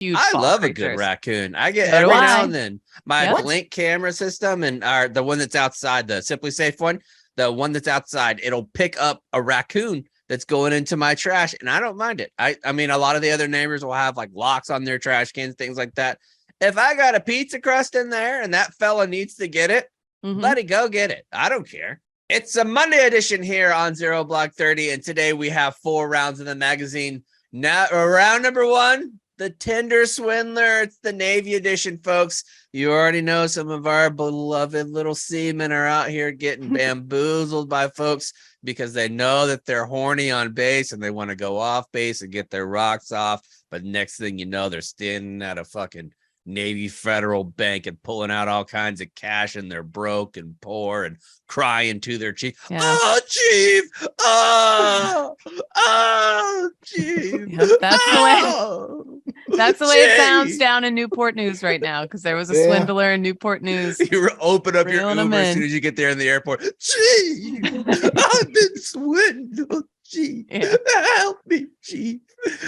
huge. I love creatures. a good raccoon. I get So every do now I. and then my Blink camera system and the one that's outside, the Simply Safe one, the one that's outside, it'll pick up a raccoon that's going into my trash, and I don't mind it. I mean, a lot of the other neighbors will have like locks on their trash cans, things like that. If I got a pizza crust in there and that fella needs to get it, let it go get it. I don't care. It's a Monday edition here on Zero Block 30, and today we have 4 rounds in the magazine. Now, round number 1, the Tinder Swindler. It's the Navy edition, folks. You already know some of our beloved little seamen are out here getting bamboozled by folks because they know that they're horny on base and they want to go off base and get their rocks off. But next thing you know, they're standing at a fucking Navy Federal Bank and pulling out all kinds of cash, and they're broke and poor and crying to their chief. Yeah. Oh, chief! Oh, chief! Yep, that's the way it sounds down in Newport News right now, because there was a swindler in Newport News. You open up your Uber as soon as you get there in the airport. Chief, I've been swindled. Chief, help me, chief.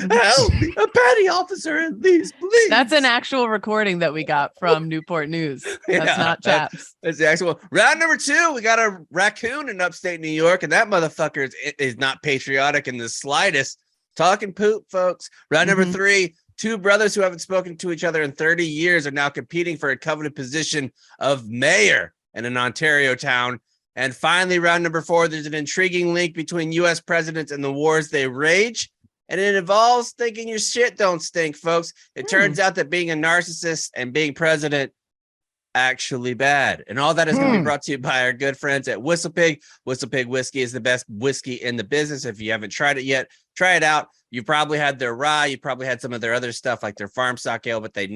Help me. A petty officer at least, please. That's an actual recording that we got from Newport News. That's not Chaps. That's the actual. Round number 2, we got a raccoon in upstate New York, and that motherfucker is not patriotic in the slightest. Talking poop, folks. Round number 3, 2 brothers who haven't spoken to each other in 30 years are now competing for a coveted position of mayor in an Ontario town. And finally, round number 4, there's an intriguing link between U.S. presidents and the wars they rage. And it involves thinking your shit don't stink, folks. It turns out that being a narcissist and being president actually bad. And all that is going to be brought to you by our good friends at WhistlePig. WhistlePig Whiskey is the best whiskey in the business. If you haven't tried it yet, try it out. You probably had their rye. You probably had some of their other stuff like their farm stock ale, but they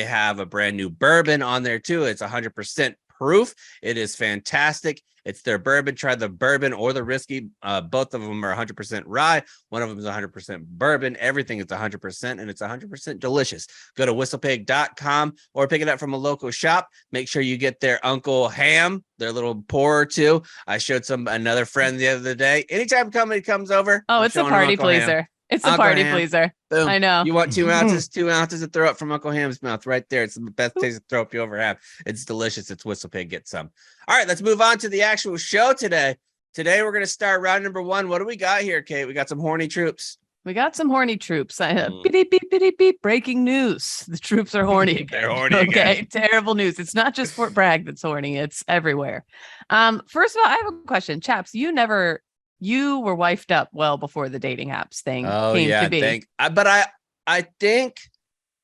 have a brand new bourbon on there too. It's 100% proof. It is fantastic. It's their bourbon. Try the bourbon or the whiskey. Both of them are 100% rye. One of them is 100% bourbon. Everything is 100%, and it's 100% delicious. Go to whistlepig.com or pick it up from a local shop. Make sure you get their Uncle Ham, their little pour or two. I showed another friend the other day. Anytime somebody comes over, it's a party pleaser. Ham. It's a party pleaser. Boom. I know. You want 2 ounces, 2 ounces to throw up from Uncle Ham's mouth right there. It's the best taste of throw up you ever have. It's delicious. It's WhistlePig. Get some. All right, let's move on to the actual show today. Today, we're going to start round number 1. What do we got here, Kate? We got some horny troops. We got some horny troops. Beep, beep, beep, beep. Breaking news. The troops are horny again. They're horny again. Okay, terrible news. It's not just Fort Bragg that's horny. It's everywhere. First of all, I have a question. Chaps, you were wifed up well before the dating apps thing came to be. But I think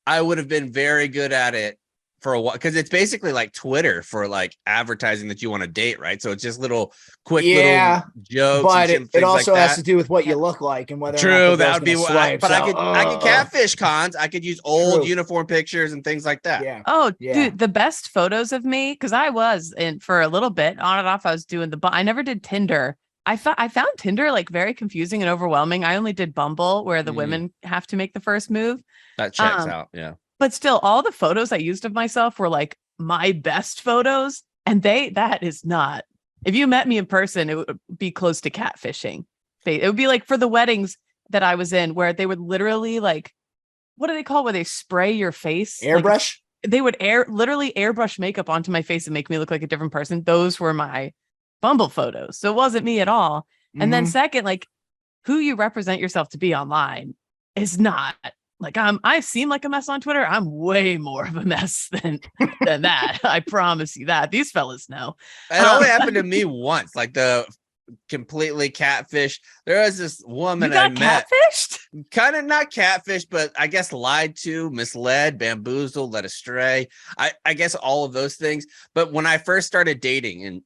I would have been very good at it for a while, because it's basically like Twitter for like advertising that you want to date, right? So it's just little quick little jokes. But it also has to do with what you look like and whether or not that would be swipe. But I could catfish cons. I could use old uniform pictures and things like that. Dude, the best photos of me, because I was for a little bit on and off. I was doing I never did Tinder. I found Tinder like very confusing and overwhelming. I only did Bumble, where the women have to make the first move. That checks out, yeah. But still, all the photos I used of myself were like my best photos, and that is not. If you met me in person, it would be close to catfishing. It would be like for the weddings that I was in, where they would literally like, what do they call where they spray your face? Airbrush. Like, they would literally airbrush makeup onto my face and make me look like a different person. Those were my Bumble photos. So it wasn't me at all. And then second, like who you represent yourself to be online is not like I seem like a mess on Twitter. I'm way more of a mess than that. I promise you that. These fellas know. It only happened to me once, like the completely catfish. There was this woman I met. Catfished? Kind of not catfished, but I guess lied to, misled, bamboozled, led astray. I guess all of those things. But when I first started dating, and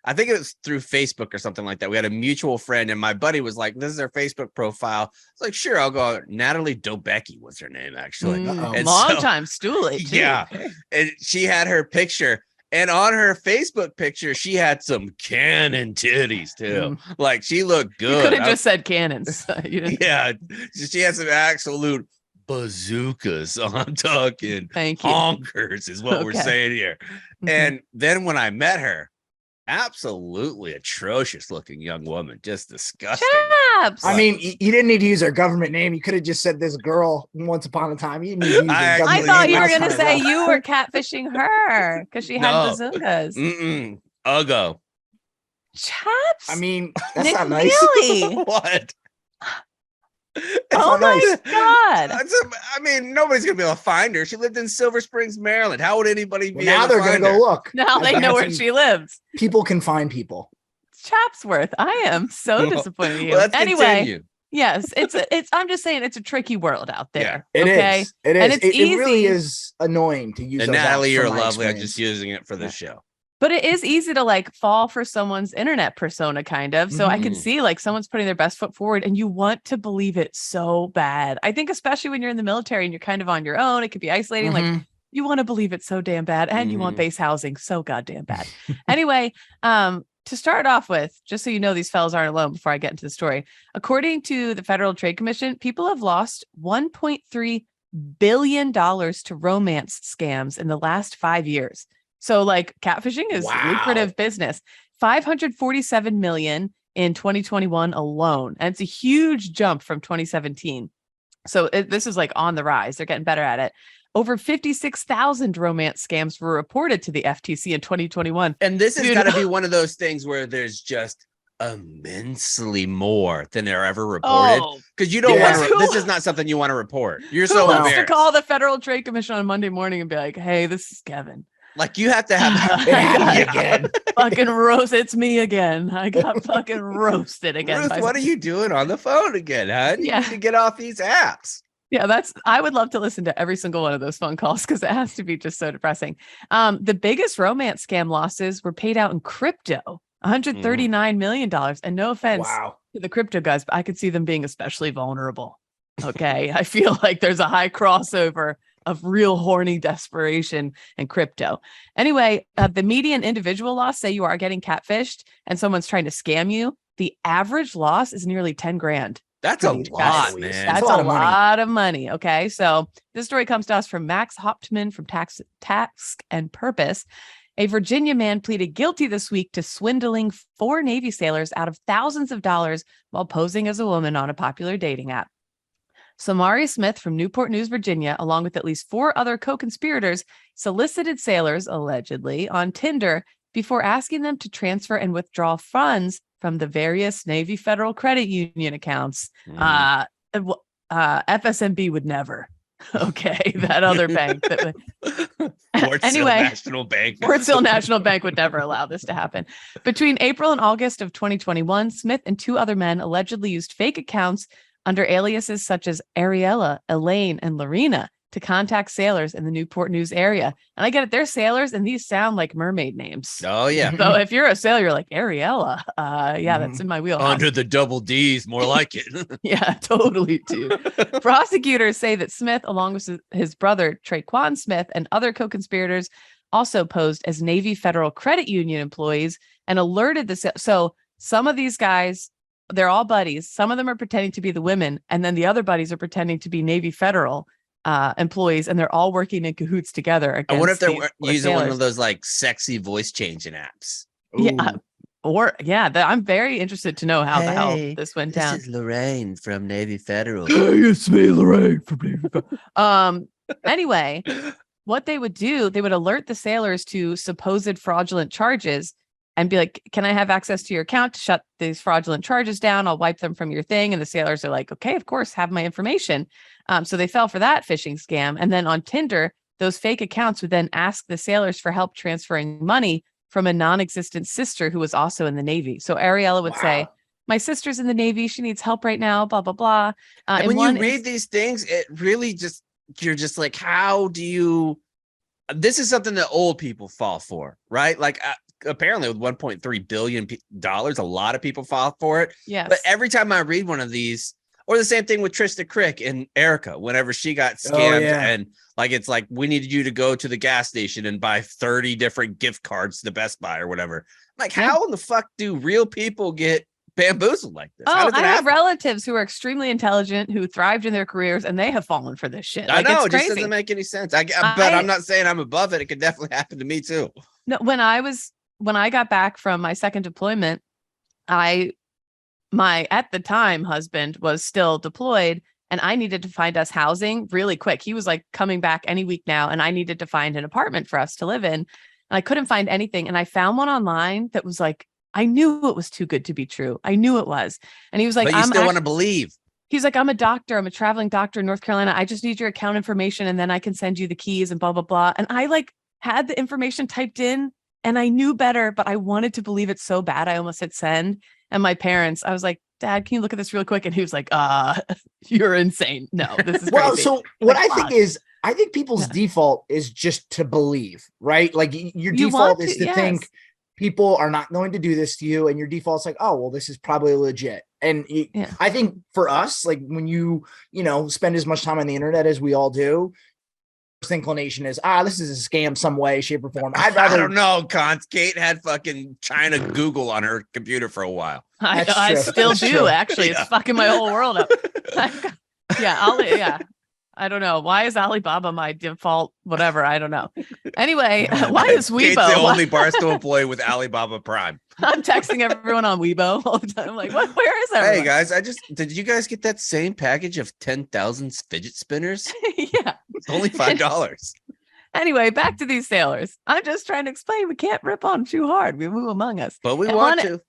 I think it was through Facebook or something like that. We had a mutual friend, and my buddy was like, "This is her Facebook profile." It's like, "Sure, I'll go." Natalie Dobecki was her name, actually. Long time stoolie, too. Yeah, and she had her picture, and on her Facebook picture, she had some cannon titties too. Like she looked good. You could have just said cannons. Yeah, she had some absolute bazookas. I'm talking Thank you. honkers is what we're saying here. And then when I met her, Absolutely atrocious looking young woman. Just disgusting. Chaps. I mean, you didn't need to use her government name. You could have just said this girl once upon a time. You didn't need to use her government I name. thought you were That's going to kinda say rough. you were catfishing her because she had No. bazookas. Uggo. Chaps. I mean, that's Nick not nice. Neely. What? Oh not my nice. God. I mean, nobody's gonna be able to find her. She lived in Silver Springs, Maryland. How would anybody be Well, now able they're to going to find go her? look. Now they know where she lives. People can find people. Chapsworth. I am so disappointed in you. Well, let's Anyway, continue. yes, I'm just saying it's a tricky world out there. It okay? is. It And is. it's It really easy. is annoying to use. And those Natalie, apps you're from my lovely. I'm experience. just using it for the show. But it is easy to like fall for someone's internet persona, kind of. So I can Mhm. see like someone's putting their best foot forward and you want to believe it so bad. I think especially when you're in the military and you're kind of on your own, it could be isolating. Like you want to believe it so damn bad. And you want base housing so goddamn bad. Anyway, to start off with, just so you know, these fellas aren't alone before I get into the story. According to the Federal Trade Commission, people have lost $1.3 billion to romance scams in the last 5 years. So like catfishing is lucrative business. 547 million in 2021 alone. And it's a huge jump from 2017. So this is like on the rise. They're getting better at it. Over 56,000 romance scams were reported to the FTC in 2021. And this has got to be one of those things where there's just immensely more than are ever reported. Because you don't want to, this is not something you want to report. You're so wants embarrassed. to call the Federal Trade Commission on Monday morning and be like, hey, this is Kevin. Like you have to have again. Fucking roast. It's me again. I got fucking roasted again. Ruth, what are you doing on the phone again, huh? You need to get off these apps. Yeah, I would love to listen to every single one of those phone calls because it has to be just so depressing. The biggest romance scam losses were paid out in crypto, $139 million. And no offense to the crypto guys, but I could see them being especially vulnerable. Okay. I feel like there's a high crossover of real horny desperation and crypto. Anyway, the median individual loss, say you are getting catfished and someone's trying to scam you, the average loss is nearly 10 grand. That's a lot, man. That's a lot of money. Okay. So this story comes to us from Max Hauptman from Task and Purpose. A Virginia man pleaded guilty this week to swindling 4 Navy sailors out of thousands of dollars while posing as a woman on a popular dating app. Samari Smith from Newport News, Virginia, along with at least 4 other co-conspirators, solicited sailors, allegedly, on Tinder before asking them to transfer and withdraw funds from the various Navy Federal Credit Union accounts. FSMB would never. Okay, that other bank. National Bank. Fort Sill National Bank would never allow this to happen. Between April and August of 2021, Smith and 2 other men allegedly used fake accounts under aliases such as Ariella, Elaine, and Lorena to contact sailors in the Newport News area. And I get it, they're sailors, and these sound like mermaid names. Oh, yeah. So if you're a sailor, you're like, Ariella. That's in my wheelhouse. Under the double D's, more like it. Yeah, totally, too. Prosecutors say that Smith, along with his brother, Traquan Smith, and other co-conspirators, also posed as Navy Federal Credit Union employees and alerted the... So some of these guys... They're all buddies. Some of them are pretending to be the women, and then the other buddies are pretending to be Navy Federal employees, and they're all working in cahoots together. I wonder if they're using one of those like sexy voice changing apps. I'm very interested to know how the hell this went down. This is Lorraine from Navy Federal. Hey, it's me, Lorraine from Navy Federal. Anyway, what they would do, they would alert the sailors to supposed fraudulent charges and be like, can I have access to your account to shut these fraudulent charges down? I'll wipe them from your thing. And the sailors are like, okay, of course, have my information. So they fell for that phishing scam. And then on Tinder, those fake accounts would then ask the sailors for help transferring money from a non-existent sister who was also in the Navy. So Ariella would say, my sister's in the Navy. She needs help right now, blah, blah, blah. And when you read these things, it really just, you're just like, how do you, this is something that old people fall for, right? Like, apparently with $1.3 billion, a lot of people fall for it. Yes. But every time I read one of these, or the same thing with Trista Crick and Erica, whenever she got scammed and like, it's like, we needed you to go to the gas station and buy 30 different gift cards to the Best Buy or whatever. Like, how in the fuck do real people get bamboozled like this? I have relatives who are extremely intelligent, who thrived in their careers, and they have fallen for this shit. Like, I know, it's it crazy. just doesn't make any sense. But I'm not saying I'm above it. It could definitely happen to me too. No, when I was when I got back from my second deployment, my at the time husband was still deployed, and I needed to find us housing really quick. He was like coming back any week now, and I needed to find an apartment for us to live in. And I couldn't find anything. And I found one online that was like, I knew it was too good to be true. I knew it was. And he was like, but you still want to believe. He's like, I'm a doctor. I'm a traveling doctor in North Carolina. I just need your account information, and then I can send you the keys and blah, blah, blah. And I like had the information typed in, and I knew better, but I wanted to believe it so bad. I almost hit send. And my parents, I was like, Dad, can you look at this real quick? And he was like, you're insane. No, this is well, crazy. so what I think is, I think people's default is just to believe, right? Like your default is to think people are not going to do this to you. And your default's like, oh, well, this is probably legit. And I think for us, like when you spend as much time on the internet as we all do, first inclination is, this is a scam some way, shape, or form. I'd rather. I don't know, Cons. Kate had fucking China Google on her computer for a while. I still do, actually. It's fucking my whole world up. I don't know. Why is Alibaba my default? Whatever. I don't know. Anyway, why is Weibo? Kate's the only Barstool employee with Alibaba Prime. I'm texting everyone on Weibo all the time. I'm like, what? Where is everyone? Hey guys, did you guys get that same package of 10,000 fidget spinners? Yeah. It's only $5. Anyway, back to these sailors. I'm just trying to explain. We can't rip on too hard. We move among us. But we want to.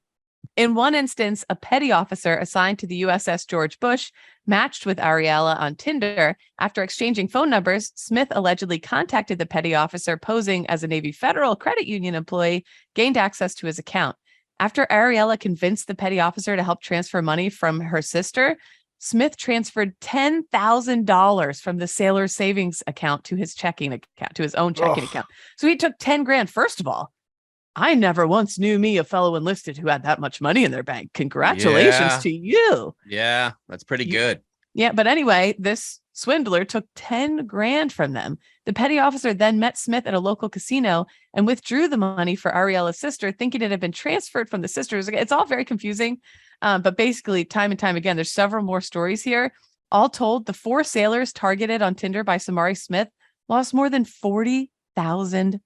In one instance, a petty officer assigned to the USS George Bush matched with Ariella on Tinder. After exchanging phone numbers, Smith allegedly contacted the petty officer posing as a Navy Federal Credit Union employee, gained access to his account. After Ariella convinced the petty officer to help transfer money from her sister, Smith transferred $10,000 from the sailor's savings account to his checking account, to his own checking account. So he took 10 grand. First of all, I never once knew me, a fellow enlisted, who had that much money in their bank. Congratulations to you. Yeah, that's pretty good. Yeah, but anyway, this swindler took 10 grand from them. The petty officer then met Smith at a local casino and withdrew the money for Ariella's sister, thinking it had been transferred from the sisters. It's all very confusing, but basically, time and time again, there's several more stories here. All told, the 4 sailors targeted on Tinder by Samari Smith lost more than $40,000.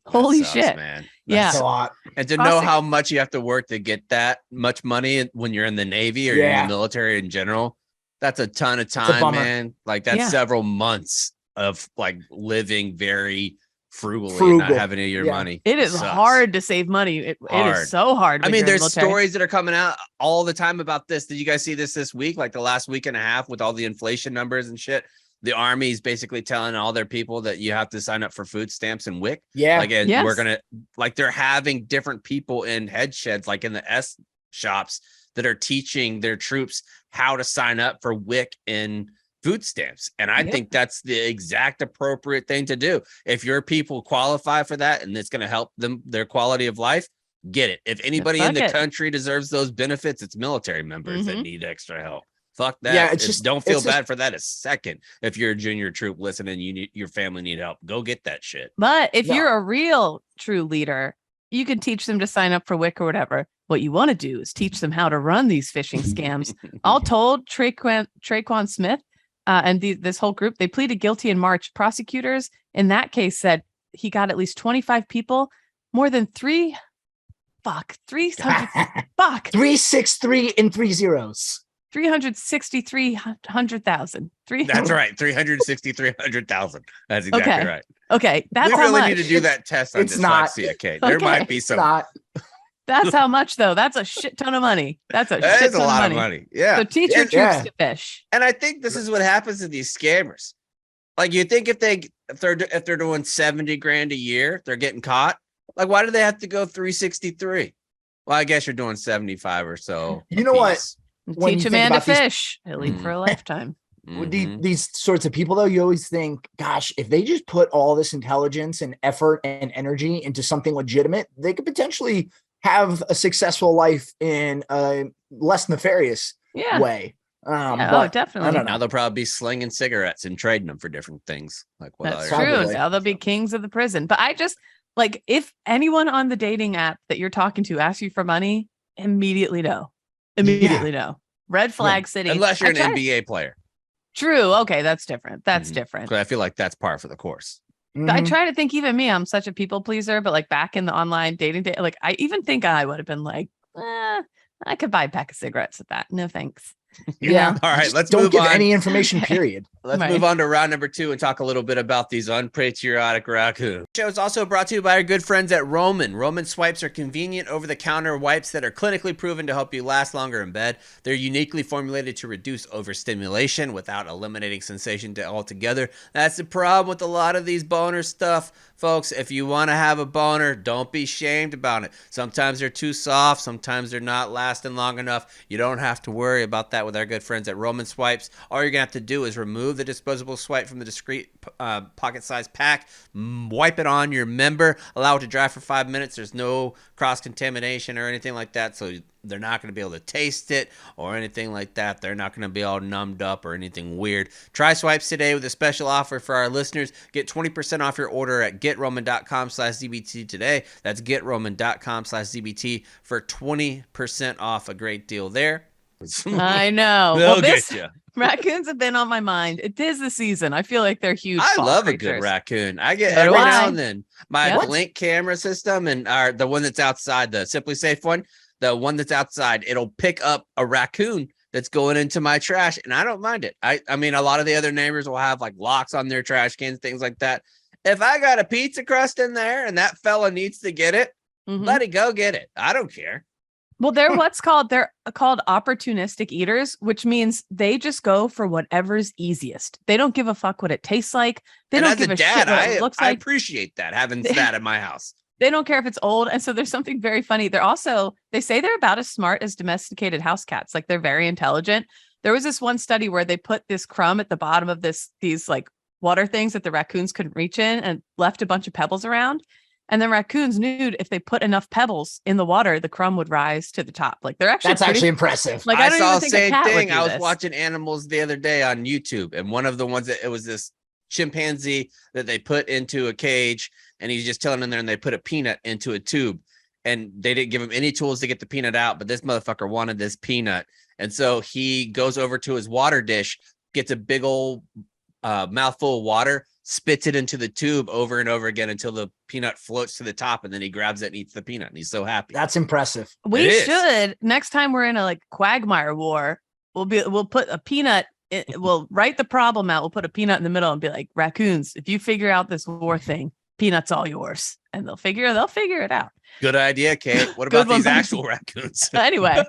Holy shit, man. That's a lot. And to know how much you have to work to get that much money when you're in the Navy or you're in the military in general, that's a ton of time, man. Like that's several months of like living very frugally and not having any of your money. It is hard to save money. It is so hard. I mean, there's stories that are coming out all the time about this. Did you guys see this week? Like the last week and a half with all the inflation numbers and shit. The Army is basically telling all their people that you have to sign up for food stamps and WIC. Yeah. Like, we're going to, like, they're having different people in head sheds, like in the S shops, that are teaching their troops how to sign up for WIC and food stamps. And I think that's the exact appropriate thing to do. If your people qualify for that and it's going to help them, their quality of life, get it. If anybody in the country deserves those benefits, it's military members that need extra help. Fuck that. Yeah, don't feel bad for that a second. If you're a junior troop listening, your family need help. Go get that shit. But if you're a real true leader, you can teach them to sign up for WIC or whatever. What you want to do is teach them how to run these phishing scams. All told, Traquan Smith and this whole group, they pleaded guilty in March. Prosecutors in that case said he got at least 25 people, more than 363 and 3 zeros. 363,000. That's right. 363,000. That's exactly right. Okay. That's we how really much. need to do that test on dyslexia, Kate. There might be some. That's how much, though. That's a shit ton of money. That's a shit ton a lot of money. Yeah. So teach your troops to fish. And I think this is what happens to these scammers. Like you think if they're doing 70 grand a year, they're getting caught. Like why do they have to go 363? Well, I guess you're doing 75 or so. You know what? Teach a man to fish. He'll eat for a lifetime. These sorts of people, though, you always think, gosh, if they just put all this intelligence and effort and energy into something legitimate, they could potentially have a successful life in a less nefarious way. But definitely. I don't know. Now they'll probably be slinging cigarettes and trading them for different things. Like that's true. Now they'll be kings of the prison. But I just like if anyone on the dating app that you're talking to asks you for money, immediately no. No. Red flag city. Unless you're an NBA player. True. Okay, that's different. Different. So I feel like that's par for the course. I try to think, even me, I'm such a people pleaser, but like back in the online dating day, like I even think I would have been like, I could buy a pack of cigarettes at that. No thanks. Yeah. All right, let's don't move give on. any information, period. Let's move on to round number 2 and talk a little bit about these unpatriotic raccoons. The show is also brought to you by our good friends at Roman. Roman swipes are convenient over-the-counter wipes that are clinically proven to help you last longer in bed. They're uniquely formulated to reduce overstimulation without eliminating sensation altogether. That's the problem with a lot of these boner stuff. Folks, if you want to have a boner, don't be shamed about it. Sometimes they're too soft. Sometimes they're not lasting long enough. You don't have to worry about that with our good friends at Roman Swipes. All you're going to have to do is remove the disposable swipe from the discreet pocket-sized pack, wipe it on your member, allow it to dry for 5 minutes. There's no cross-contamination or anything like that, so they're not going to be able to taste it or anything like that. They're not going to be all numbed up or anything weird. Try swipes today with a special offer for our listeners. Get 20% off your order at GetRoman.com/ZBT today. That's GetRoman.com/ZBT for 20% off. A great deal there. I know. They'll get you. Raccoons have been on my mind. It is the season. I feel like they're huge. I love creatures. a good raccoon. I get So every do I. now and then my Blink camera system and the one that's outside, the Simply Safe one, the one that's outside, it'll pick up a raccoon that's going into my trash, and I don't mind it. I mean, a lot of the other neighbors will have like locks on their trash cans, things like that. If I got a pizza crust in there and that fella needs to get it, let it go get it. I don't care. Well, they're called opportunistic eaters, which means they just go for whatever's easiest. They don't give a fuck what it tastes like. They don't give a shit what it looks like. I appreciate that, having that in my house. They don't care if it's old. And so there's something very funny. They say they're about as smart as domesticated house cats. Like they're very intelligent. There was this one study where they put this crumb at the bottom of these like water things that the raccoons couldn't reach in and left a bunch of pebbles around. And the raccoons knew if they put enough pebbles in the water, the crumb would rise to the top. Like they're actually actually impressive. Like I saw the same thing. I was this. watching animals the other day on YouTube, and one of the ones that it was this chimpanzee that they put into a cage, and he's just chilling in there, and they put a peanut into a tube, and they didn't give him any tools to get the peanut out, but this motherfucker wanted this peanut, and so he goes over to his water dish, gets a big old mouthful of water, spits it into the tube over and over again until the peanut floats to the top, and then he grabs it and eats the peanut, and he's so happy. That's impressive. We should, next time we're in a like quagmire war, we'll put a peanut. We'll write the problem out. We'll put a peanut in the middle and be like, raccoons, if you figure out this war thing, peanut's all yours, and they'll figure it out. Good idea, Kate. What about these actual raccoons? Anyway,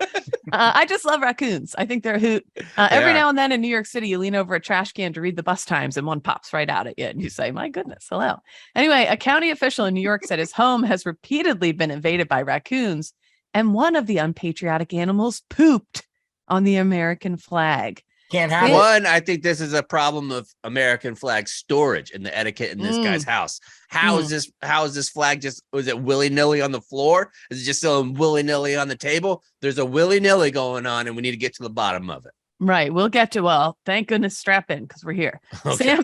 I just love raccoons. I think they're a hoot. Every now and then in New York City, you lean over a trash can to read the bus times, and one pops right out at you, and you say, "My goodness, hello." Anyway, a county official in New York said his home has repeatedly been invaded by raccoons, and one of the unpatriotic animals pooped on the American flag. Can't have one. I think this is a problem of American flag storage and the etiquette in this guy's house. How is this flag was it willy-nilly on the floor? Is it just so willy-nilly on the table? There's a willy-nilly going on, and we need to get to the bottom of it. Right. We'll get to, thank goodness, strap in because we're here. Okay.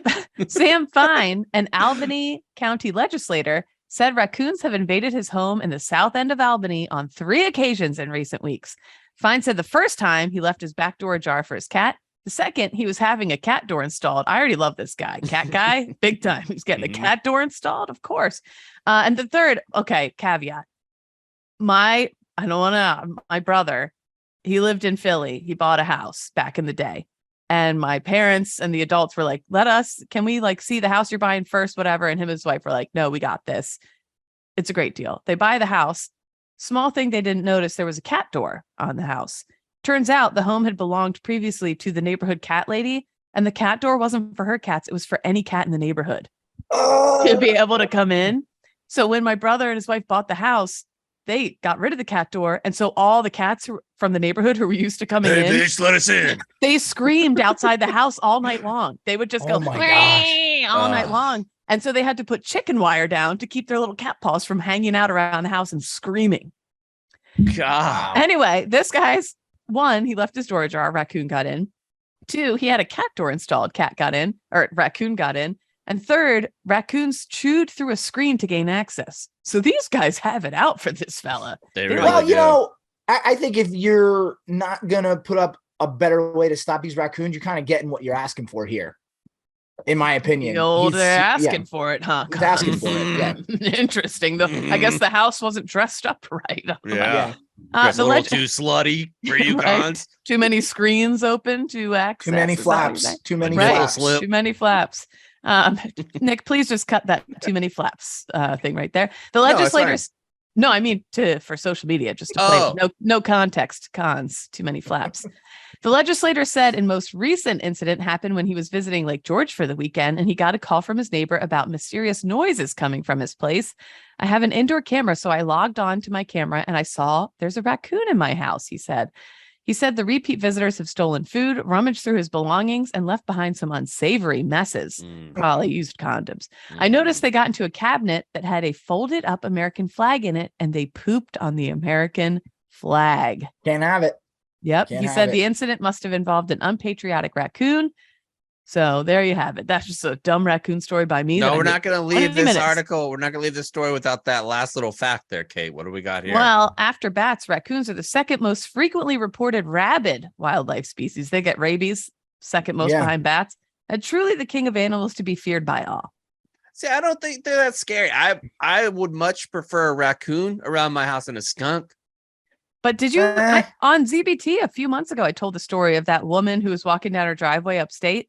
Sam Fine, an Albany County legislator, said raccoons have invaded his home in the south end of Albany on 3 occasions in recent weeks. Fine said the first time he left his back door ajar for his cat. The second, he was having a cat door installed. I already love this guy. Cat guy, big time. He's getting a cat door installed, of course. And the third, caveat. My brother, he lived in Philly. He bought a house back in the day. And my parents and the adults were like, can we like see the house you're buying first, whatever? And him and his wife were like, no, we got this. It's a great deal. They buy the house. Small thing they didn't notice, there was a cat door on the house. Turns out the home had belonged previously to the neighborhood cat lady, and the cat door wasn't for her cats. It was for any cat in the neighborhood to be able to come in. So when my brother and his wife bought the house, they got rid of the cat door. And so all the cats from the neighborhood who were used to coming in, bitch, let us in. They screamed outside the house all night long. They would just go all night long. And so they had to put chicken wire down to keep their little cat paws from hanging out around the house and screaming. God. Anyway, this guy's 1, he left his door ajar, raccoon got in. 2, he had a cat door installed, raccoon got in. And 3rd, raccoons chewed through a screen to gain access. So these guys have it out for this fella. I think if you're not going to put up a better way to stop these raccoons, you're kind of getting what you're asking for here. in my opinion. The old asking for it, huh? He's asking for it. Yeah. Interesting. Though I guess the house wasn't dressed up right. Yeah. A little too slutty for you guys. Too many screens open to access. Too many flaps. Too many flaps. flaps. Too many flaps. Nick, please just cut that too many flaps thing right there. The legislators. No, I mean for social media, just to play. No context. Cons. Too many flaps. The legislator said in most recent incident happened when he was visiting Lake George for the weekend, and he got a call from his neighbor about mysterious noises coming from his place. I have an indoor camera, so I logged on to my camera and I saw there's a raccoon in my house, he said. He said the repeat visitors have stolen food, rummaged through his belongings, and left behind some unsavory messes. Probably used condoms. I noticed they got into a cabinet that had a folded up American flag in it, and they pooped on the American flag. Can't have it. Yep. He said the incident must have involved an unpatriotic raccoon. So there you have it. That's just a dumb raccoon story by me. No, we're not going to leave this article. We're not going to leave this story without that last little fact there, Kate. What do we got here? Well, after bats, raccoons are the second most frequently reported rabid wildlife species. They get rabies, second most behind bats, and truly the king of animals to be feared by all. See, I don't think they're that scary. I would much prefer a raccoon around my house than a skunk. But did you on ZBT a few months ago? I told the story of that woman who was walking down her driveway upstate,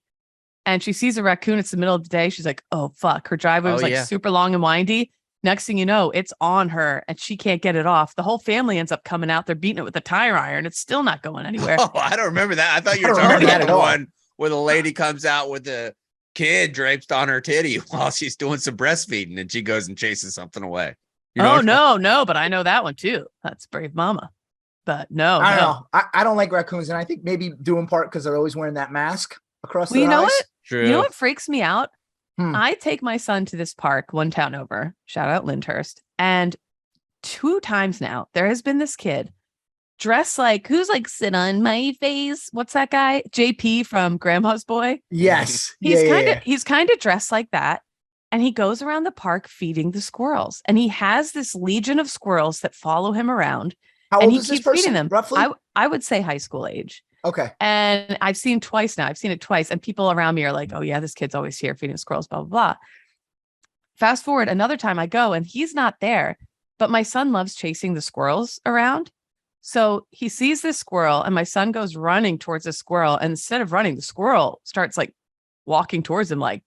and she sees a raccoon. It's the middle of the day. She's like, "Oh fuck!" Her driveway was super long and windy. Next thing you know, it's on her, and she can't get it off. The whole family ends up coming out. They're beating it with a tire iron. It's still not going anywhere. Oh, I don't remember that. I thought you were talking about the one where the lady comes out with the kid draped on her titty while she's doing some breastfeeding, and she goes and chases something away. No, but I know that one too. That's Brave Mama. But no, I don't know. I don't like raccoons, and I think maybe due in part because they're always wearing that mask across the eyes. You know what? True. You know what freaks me out? I take my son to this park one town over, shout out Lyndhurst, and 2 times now there has been this kid dressed like, who's like sit on my face? What's that guy? JP from Grandma's Boy. Yes. He's kind of dressed like that. And he goes around the park feeding the squirrels, and he has this legion of squirrels that follow him around. How old is this person, feeding them roughly? I would say high school age. Okay. And I've seen twice now. I've seen it twice. And people around me are like, oh, yeah, this kid's always here feeding squirrels, blah, blah, blah. Fast forward another time I go and he's not there. But my son loves chasing the squirrels around. So he sees this squirrel and my son goes running towards the squirrel. And instead of running, the squirrel starts like walking towards him like,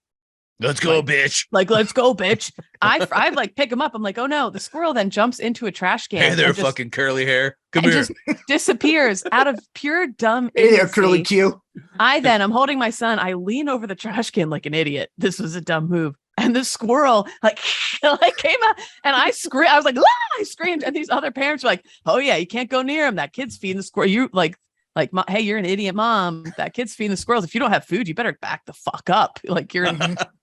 let's go, bitch. Like, let's go, bitch. I like pick him up. I'm like, oh no. The squirrel then jumps into a trash can. Hey there, fucking curly hair. Come here. Just disappears out of pure dumb idiocy. Hey there, curly Q. I'm holding my son. I lean over the trash can like an idiot. This was a dumb move. And the squirrel like came out and I screamed. I was like, ah! I screamed. And these other parents were like, oh yeah, you can't go near him. That kid's feeding the squirrel. You like, hey, you're an idiot mom. That kid's feeding the squirrels. If you don't have food, you better back the fuck up. Like you're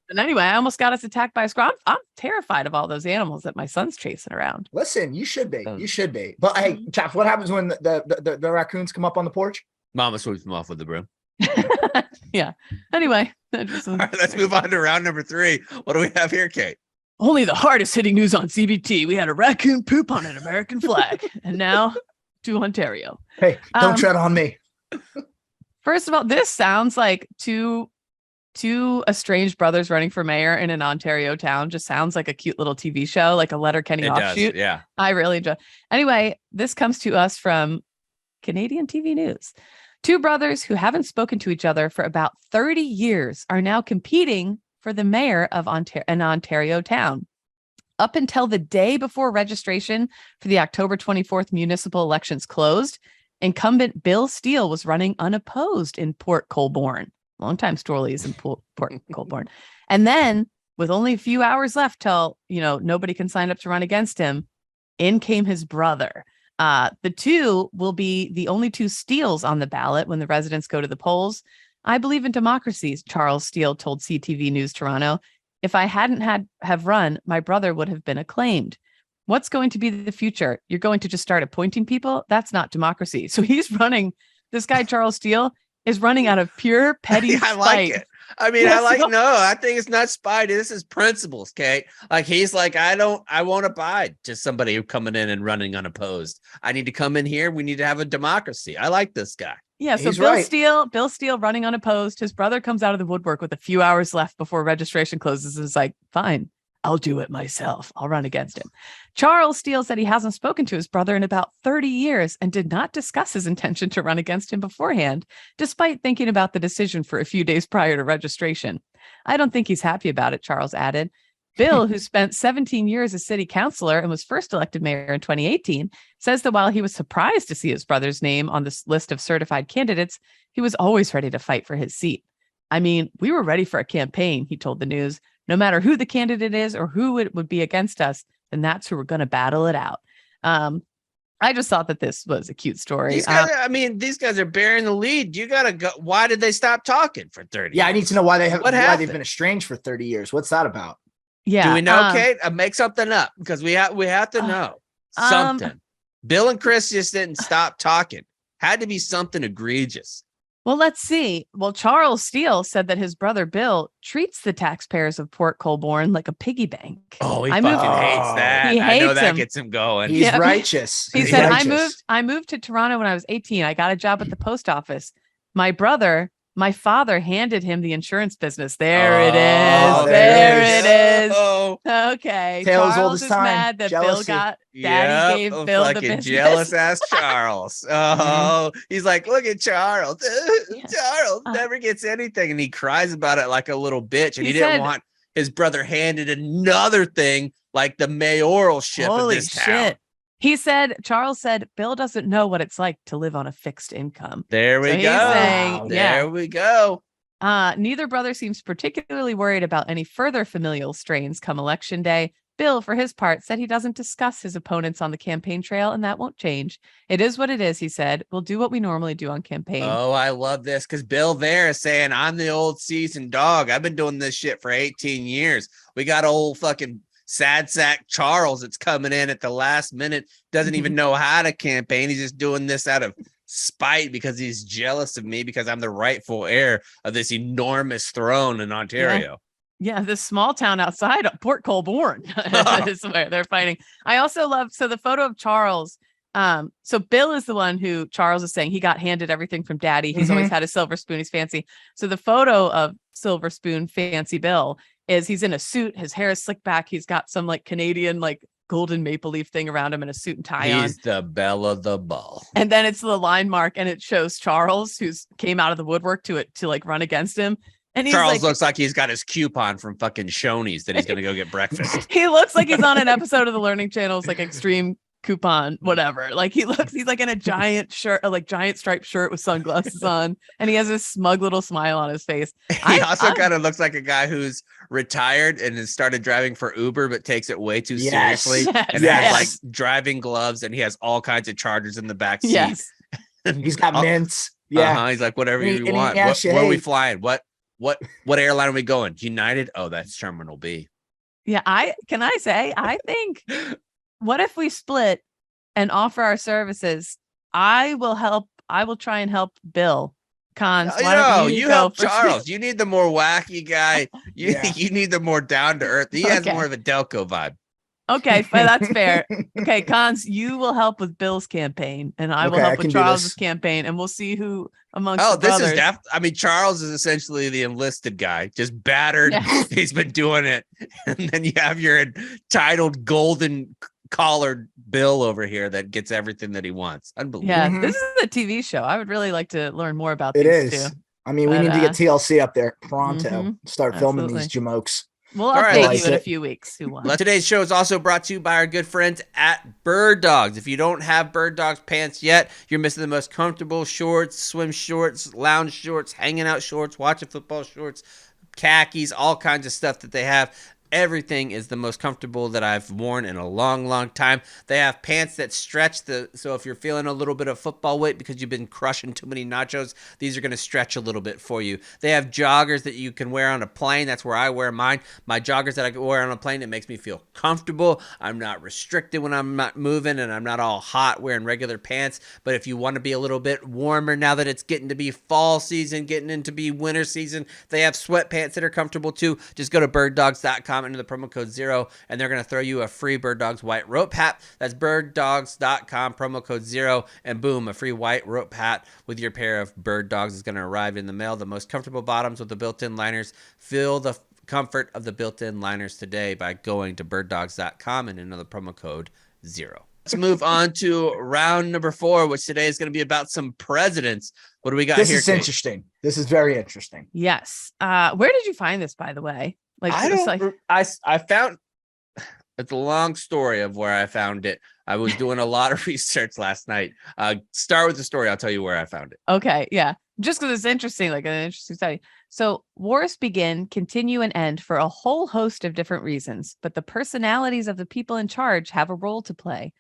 And anyway, I almost got us attacked by a squirrel. I'm terrified of all those animals that my son's chasing around. Listen, you should be. You should be. But hey, Chaff, what happens when the raccoons come up on the porch? Mama sweeps them off with the broom. Yeah. Anyway. All right, let's move on to round number 3. What do we have here, Kate? Only the hardest hitting news on CBT. We had a raccoon poop on an American flag. And now to Ontario. Hey, don't tread on me. First of all, this sounds like two estranged brothers running for mayor in an Ontario town. Just sounds like a cute little TV show, like a Letterkenny offshoot. Does, yeah. I really enjoy. Anyway, this comes to us from Canadian TV News. 2 brothers who haven't spoken to each other for about 30 years are now competing for the mayor of an Ontario town. Up until the day before registration for the October 24th municipal elections closed, incumbent Bill Steele was running unopposed in Port Colborne. Longtime Storleys in Port Colborne. And then with only a few hours left till, nobody can sign up to run against him, in came his brother. The 2 will be the only 2 Steeles on the ballot when the residents go to the polls. I believe in democracy, Charles Steele told CTV News Toronto. If I hadn't have run, my brother would have been acclaimed. What's going to be the future? You're going to just start appointing people? That's not democracy. So he's running. This guy, Charles Steele, is running out of pure petty spite. I like it. I mean, I think it's not spite. This is principles, Kate. Like he's like, I won't abide to somebody who coming in and running unopposed. I need to come in here. We need to have a democracy. I like this guy. Yeah, so He's Bill Steele running unopposed. His brother comes out of the woodwork with a few hours left before registration closes and is like, fine, I'll do it myself. I'll run against him. Charles Steele said he hasn't spoken to his brother in about 30 years and did not discuss his intention to run against him beforehand, despite thinking about the decision for a few days prior to registration. I don't think he's happy about it, Charles added. Bill, who spent 17 years as city councilor and was first elected mayor in 2018, says that while he was surprised to see his brother's name on this list of certified candidates, he was always ready to fight for his seat. I mean, we were ready for a campaign, he told the News. No matter who the candidate is or who it would be against us, then that's who we're going to battle it out. I just thought that this was a cute story. These guys are bearing the lead. You got to go. Why did they stop talking for 30 years? I need to know why they've been estranged for 30 years. What's that about? Yeah. Do we know, Kate? Make something up because we have to know something. Bill and Chris just didn't stop talking. Had to be something egregious. Well, let's see. Well, Charles Steele said that his brother Bill treats the taxpayers of Port Colborne like a piggy bank. Oh, he fucking hates that. I know that gets him going. He's righteous. He said, I moved to Toronto when I was 18. I got a job at the post office. My father handed him the insurance business. There it is. Oh, okay. Tales Charles is mad that Jealousy. Daddy gave Bill the business. Jealous ass Charles. Oh, he's like, look at Charles. Charles never gets anything, and he cries about it like a little bitch. And he didn't want his brother handed another thing like the mayoralship of this town. Charles said, Bill doesn't know what it's like to live on a fixed income. There we go. There we go. Neither brother seems particularly worried about any further familial strains come election day. Bill, for his part, said he doesn't discuss his opponents on the campaign trail, and that won't change. It is what it is, he said. We'll do what we normally do on campaign. Oh, I love this because Bill there is saying, I'm the old seasoned dog. I've been doing this shit for 18 years. We got old fucking sad sack Charles that's coming in at the last minute, doesn't even know how to campaign. He's just doing this out of spite because he's jealous of me because I'm the rightful heir of this enormous throne in Ontario. Yeah, this small town outside of Port Colborne is where they're fighting. I also love, the photo of Charles. So Bill is the one who Charles is saying he got handed everything from daddy. He's always had a silver spoon. He's fancy. So the photo of silver spoon fancy Bill is he's in a suit. His hair is slicked back. He's got some like Canadian, like golden maple leaf thing around him and a suit and tie on. He's the belle of the ball. And then it's the line mark and it shows Charles who's came out of the woodwork to like run against him. And Charles looks like he's got his coupon from fucking Shoney's that he's going to go get breakfast. He looks like he's on an episode of the Learning Channel's like extreme coupon, whatever. Like he's like in a giant shirt, like giant striped shirt with sunglasses on. And he has this smug little smile on his face. He also kind of looks like a guy who's retired and has started driving for Uber, but takes it way too seriously and has like driving gloves and he has all kinds of chargers in the back seat. Yes. He's got mints. Yeah. He's like, whatever you want. Where are we flying? What airline are we going? United? Oh, that's Terminal B. Yeah, I think what if we split and offer our services? I will try and help Bill. Cons. You help Charles. You need the more wacky guy. You need the more down to earth. He has more of a Delco vibe. Okay, that's fair. Okay, Cons, you will help with Bill's campaign, and I will help with Charles's campaign, and we'll see who amongst the brothers. Charles is essentially the enlisted guy, just battered. Yes. He's been doing it, and then you have your entitled golden collared Bill over here that gets everything that he wants. Unbelievable. Yeah, this is a TV show. I would really like to learn more about it. These is. two. I mean, we need to get TLC up there pronto. Start filming these jamokes. We'll update you in a few weeks. Today's show is also brought to you by our good friends at Birddogs. If you don't have Birddogs pants yet, you're missing the most comfortable shorts, swim shorts, lounge shorts, hanging out shorts, watching football shorts, khakis, all kinds of stuff that they have. Everything is the most comfortable that I've worn in a long, long time. They have pants that stretch so if you're feeling a little bit of football weight because you've been crushing too many nachos, these are going to stretch a little bit for you. They have joggers that you can wear on a plane. That's where I wear mine. My joggers that I wear on a plane, it makes me feel comfortable. I'm not restricted when I'm not moving and I'm not all hot wearing regular pants. But if you want to be a little bit warmer now that it's getting to be fall season, getting into be winter season, they have sweatpants that are comfortable too. Just go to birddogs.com birddogs.com, enter the promo code 0, and they're going to throw you a free Bird Dogs white rope hat. That's birddogs.com, promo code 0, and boom, a free white rope hat with your pair of Bird Dogs is going to arrive in the mail. The most comfortable bottoms with the built-in liners. Feel the comfort of the built-in liners today by going to birddogs.com and enter the promo code 0. Let's move on to round number 4, which today is going to be about some presidents. What do we got here? This is interesting. This is very interesting. Yes. Where did you find this, by the way? Like, I found, it's a long story of where I found it. I was doing a lot of research last night. Start with the story. I'll tell you where I found it. Okay. Yeah. Just because it's interesting, like an interesting study. So wars begin, continue, and end for a whole host of different reasons, but the personalities of the people in charge have a role to play.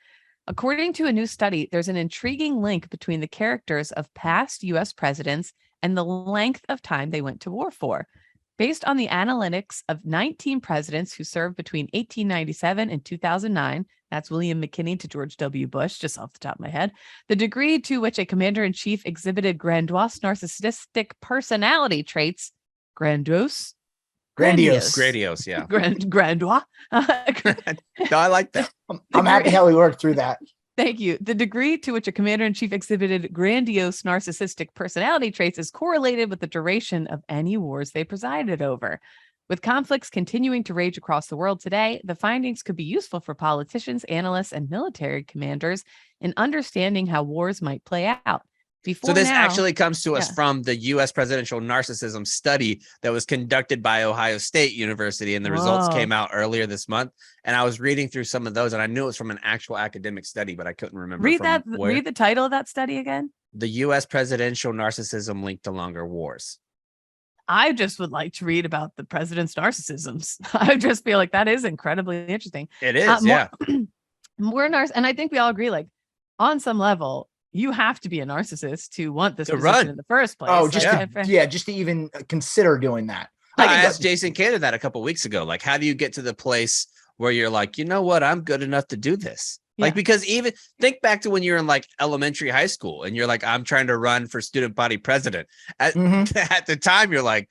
According to a new study, there's an intriguing link between the characters of past U.S. presidents and the length of time they went to war for. Based on the analytics of 19 presidents who served between 1897 and 2009, that's William McKinley to George W. Bush, just off the top of my head, the degree to which a commander-in-chief exhibited grandiose narcissistic personality traits, grandiose, yeah. Grandiose. No, I like that. I'm happy how we worked through that. Thank you. The degree to which a commander-in-chief exhibited grandiose narcissistic personality traits is correlated with the duration of any wars they presided over. With conflicts continuing to rage across the world today, the findings could be useful for politicians, analysts, and military commanders in understanding how wars might play out. So this actually comes to us from the U.S. Presidential Narcissism Study that was conducted by Ohio State University, and the results came out earlier this month. And I was reading through some of those, and I knew it was from an actual academic study, but I couldn't remember. Read the title of that study again. The U.S. Presidential Narcissism Linked to Longer Wars. I just would like to read about the president's narcissisms. I just feel like that is incredibly interesting. It is, yeah. And I think we all agree, like, on some level, you have to be a narcissist to want this position in the first place. Oh, just to even consider doing that. I asked Jason Cannon that a couple of weeks ago. Like, how do you get to the place where you're like, you know what, I'm good enough to do this? Yeah. Like, because even think back to when you're in like elementary, high school, and you're like, I'm trying to run for student body president. At the time, you're like,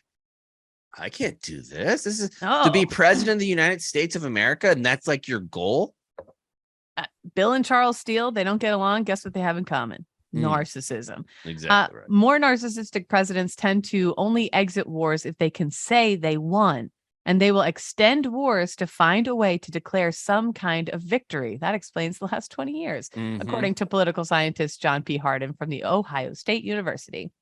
I can't do this. This is to be president of the United States of America, and that's like your goal. Bill and Charles Steele, they don't get along. Guess what they have in common? Narcissism. Exactly right. More narcissistic presidents tend to only exit wars if they can say they won, and they will extend wars to find a way to declare some kind of victory. That explains the last 20 years, according to political scientist John P. Hardin from the Ohio State University.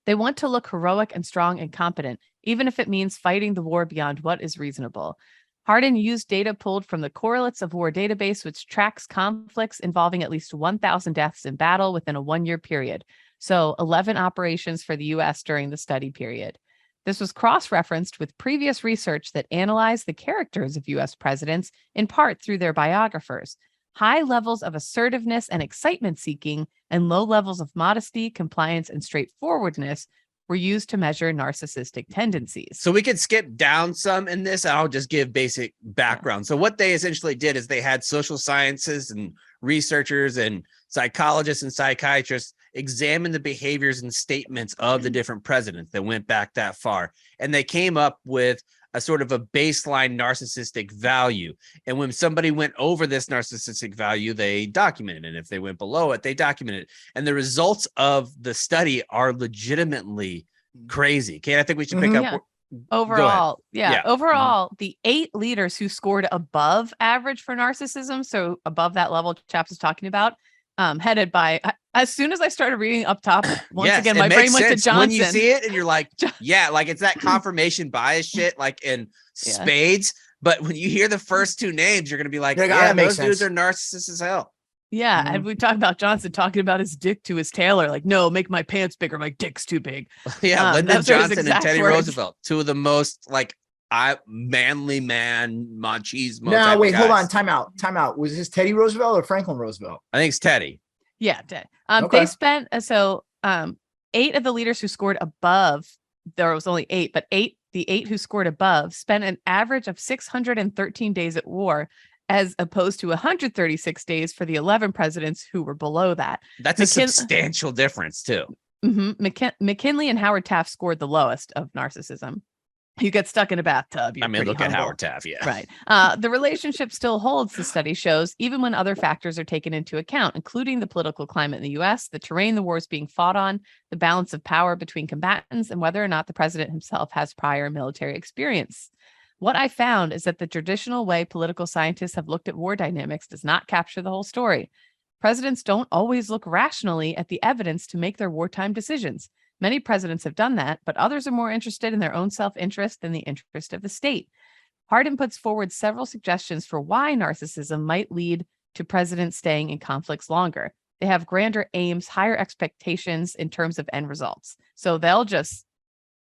They want to look heroic and strong and competent, even if it means fighting the war beyond what is reasonable. Hardin used data pulled from the Correlates of War database, which tracks conflicts involving at least 1,000 deaths in battle within a 1-year period. So 11 operations for the U.S. during the study period. This was cross-referenced with previous research that analyzed the characters of U.S. presidents, in part through their biographers. High levels of assertiveness and excitement seeking and low levels of modesty, compliance, and straightforwardness were used to measure narcissistic tendencies. So we could skip down some in this. I'll just give basic background. So what they essentially did is they had social sciences and researchers and psychologists and psychiatrists examine the behaviors and statements of the different presidents that went back that far. And they came up with a sort of a baseline narcissistic value. And when somebody went over this narcissistic value, they documented it. And if they went below it, they documented it. And the results of the study are legitimately crazy. Okay, I think we should pick up. Overall, overall, the 8 leaders who scored above average for narcissism, so above that level Chaps is talking about, headed by, as soon as I started reading up top, once again, my brain went to Johnson. When you see it and you're like, yeah, like it's that confirmation bias shit, like in spades. But when you hear the first 2 names, you're going to be like, yeah, those dudes are narcissists as hell. Yeah. And we talked about Johnson talking about his dick to his tailor. Like, no, make my pants bigger. My dick's too big. Yeah. Lyndon Johnson and Teddy Roosevelt, 2 of the most like manly man machismo. No, wait, hold on. Time out. Was this Teddy Roosevelt or Franklin Roosevelt? I think it's Teddy. Yeah. They spent, 8 of the leaders who scored above, there was only 8, but the 8 who scored above spent an average of 613 days at war, as opposed to 136 days for the 11 presidents who were below that. That's a substantial difference too. McKinley and Howard Taft scored the lowest of narcissism. You get stuck in a bathtub. I mean, look at Howard Taft. Yeah. Right. The relationship still holds, the study shows, even when other factors are taken into account, including the political climate in the U.S., the terrain the war is being fought on, the balance of power between combatants, and whether or not the president himself has prior military experience. What I found is that the traditional way political scientists have looked at war dynamics does not capture the whole story. Presidents don't always look rationally at the evidence to make their wartime decisions. Many presidents have done that, but others are more interested in their own self-interest than the interest of the state. Hardin puts forward several suggestions for why narcissism might lead to presidents staying in conflicts longer. They have grander aims, higher expectations in terms of end results. So they'll just,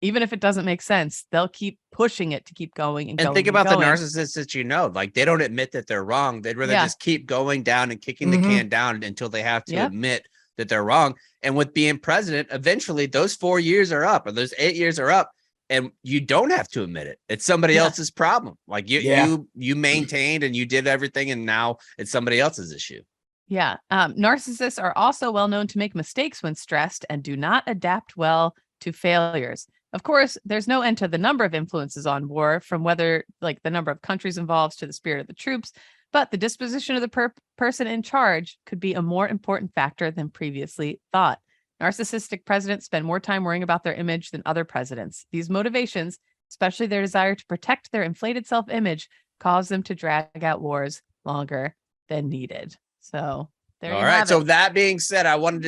even if it doesn't make sense, they'll keep pushing it to keep going and going. Think about the narcissists that like they don't admit that they're wrong. They'd rather just keep going down and kicking the can down until they have to admit that they're wrong. And with being president, eventually those 4 years are up or those 8 years are up and you don't have to admit it. It's somebody else's problem. Like you maintained and you did everything and now it's somebody else's issue. Yeah. Narcissists are also well known to make mistakes when stressed and do not adapt well to failures. Of course, there's no end to the number of influences on war, from whether like the number of countries involved to the spirit of the troops. But the disposition of the person in charge could be a more important factor than previously thought. Narcissistic presidents spend more time worrying about their image than other presidents. These motivations, especially their desire to protect their inflated self-image, cause them to drag out wars longer than needed. So there you have it. All right. So that being said, I wanted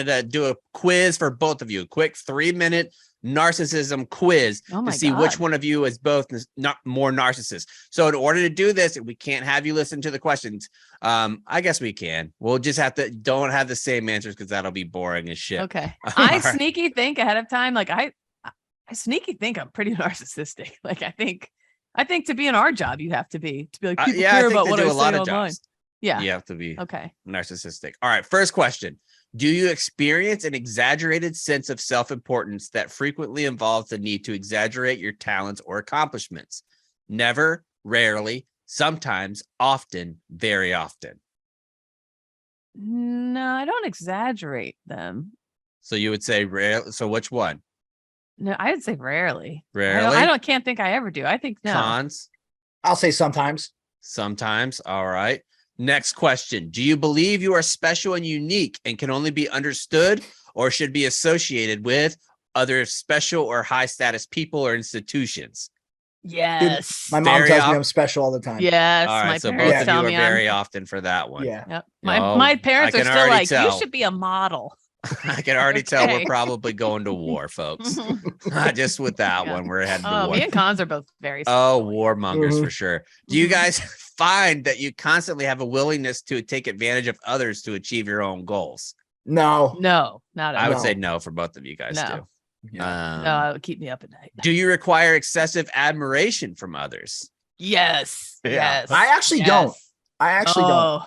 to do a quiz for both of you, a quick 3-minute narcissism quiz to see which one of you is both not more narcissist. So in order to do this, we can't have you listen to the questions. I guess we can. We'll just have to don't have the same answers because that'll be boring as shit. Okay. I sneaky think ahead of time. Like I sneaky think I'm pretty narcissistic. Like I think to be in our job, you have to be like people care about what I say online. Jobs. Yeah. You have to be narcissistic. All right. First question. Do you experience an exaggerated sense of self-importance that frequently involves the need to exaggerate your talents or accomplishments? Never, rarely, sometimes, often, very often. No, I don't exaggerate them. So you would say rare. So which one? No, I would say rarely. Rarely? I can't think I ever do. I think no. Cons? I'll say sometimes. Sometimes. All right. Next question. Do you believe you are special and unique and can only be understood or should be associated with other special or high status people or institutions? Yes. Dude, my mom tells me I'm special all the time. Yes. All right. So both of you are very often for that one. Yeah. Yep. My parents are still like, you should be a model. I can already tell we're probably going to war, folks. Just with that one, we're heading to war. Me and Cons are both very warmongers for sure. Do you guys find that you constantly have a willingness to take advantage of others to achieve your own goals? No, not at all. I would say no for both of you guys too. No, it would keep me up at night. Do you require excessive admiration from others? Yes. Yes. I actually don't. Don't.